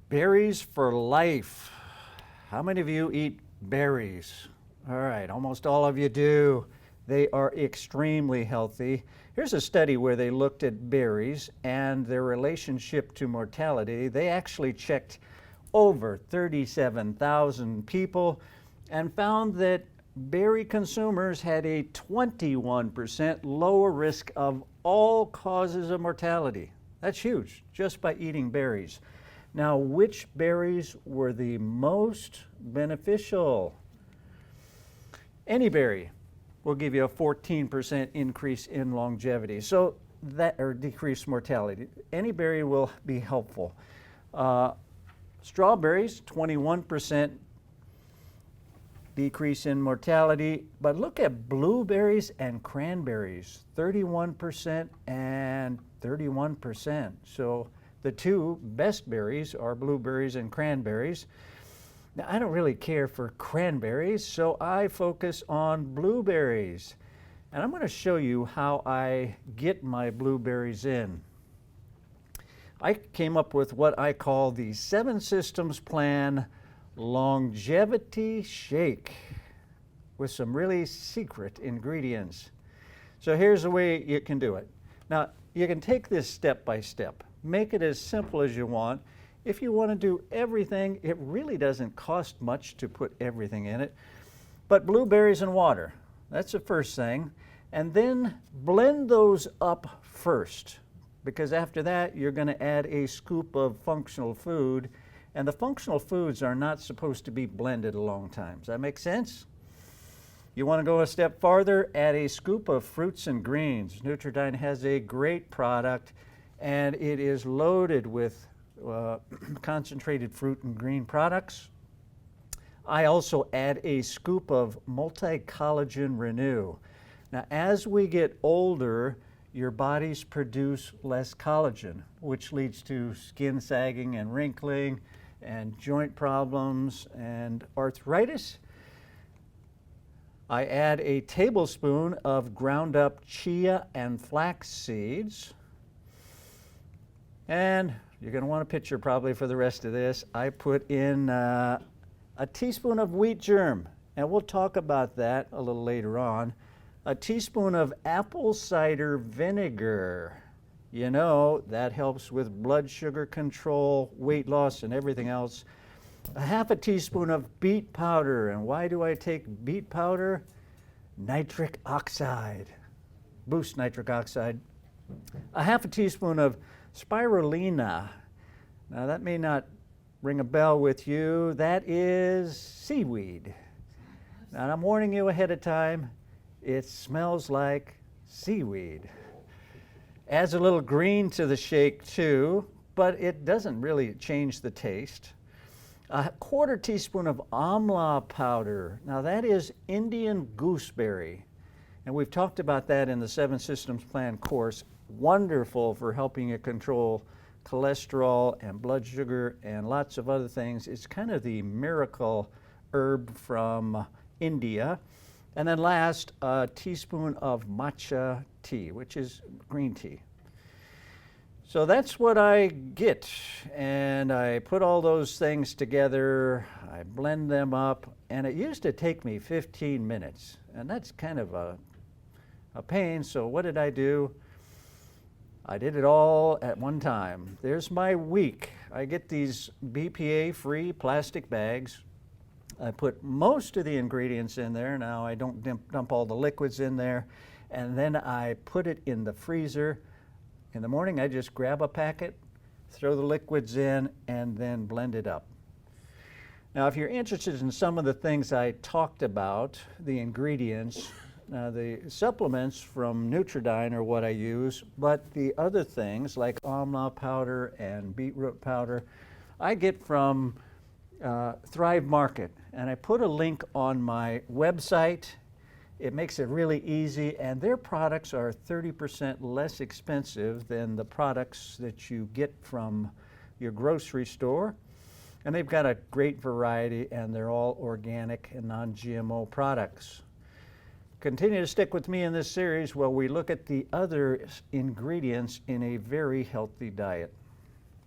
Berries for life. How many of you eat berries? All right, almost all of you do. They are extremely healthy. Here's a study where they looked at berries and their relationship to mortality. They actually checked over 37,000 people and found that berry consumers had a 21% lower risk of all causes of mortality. That's huge, just by eating berries. Now, which berries were the most beneficial? Any berry will give you a 14% increase in longevity, so that, or decreased mortality. Any berry will be helpful. Strawberries, 21% decrease in mortality, but look at blueberries and cranberries, 31% and 31%. So the two best berries are blueberries and cranberries. Now, I don't really care for cranberries, so I focus on blueberries. And I'm going to show you how I get my blueberries in. I came up with what I call the 7 Systems Plan Longevity Shake with some really secret ingredients. So here's the way you can do it. Now, you can take this step by step. Make it as simple as you want. If you want to do everything, it really doesn't cost much to put everything in it. But blueberries and water, that's the first thing. And then blend those up first, because after that you're going to add a scoop of functional food, and the functional foods are not supposed to be blended a long time. Does that make sense? You want to go a step farther, add a scoop of fruits and greens. Nutridyne has a great product, and it is loaded with concentrated fruit and green products. I also add a scoop of Multi-Collagen Renew. Now, as we get older, your bodies produce less collagen, which leads to skin sagging and wrinkling and joint problems and arthritis. I add a tablespoon of ground up chia and flax seeds. And you're going to want a picture probably for the rest of this. I put in a teaspoon of wheat germ, and we'll talk about that a little later on. A teaspoon of apple cider vinegar. You know, that helps with blood sugar control, weight loss, and everything else. A half a teaspoon of beet powder. And why do I take beet powder? Nitric oxide. Boost nitric oxide. A half a teaspoon of spirulina. Now, that may not ring a bell with you. That is seaweed. Now, I'm warning you ahead of time. It smells like seaweed. Adds a little green to the shake too, but it doesn't really change the taste. A quarter teaspoon of amla powder. Now, that is Indian gooseberry, and we've talked about that in the 7 Systems Plan course. Wonderful for helping you control cholesterol and blood sugar and lots of other things. It's kind of the miracle herb from India. And then last, a teaspoon of matcha tea, which is green tea. So that's what I get, and I put all those things together, I blend them up, and it used to take me 15 minutes, and that's kind of a pain. So what did I do? I did it all at one time. There's my week. I get these BPA-free plastic bags. I put most of the ingredients in there. Now, I don't dump all the liquids in there. And then I put it in the freezer. In the morning, I just grab a packet, throw the liquids in, and then blend it up. Now, if you're interested in some of the things I talked about, the ingredients, the supplements from Nutridyne are what I use, but the other things like amla powder and beetroot powder, I get from Thrive Market, and I put a link on my website. It makes it really easy, and their products are 30% less expensive than the products that you get from your grocery store. And they've got a great variety, and they're all organic and non-GMO products. Continue to stick with me in this series while we look at the other ingredients in a very healthy diet.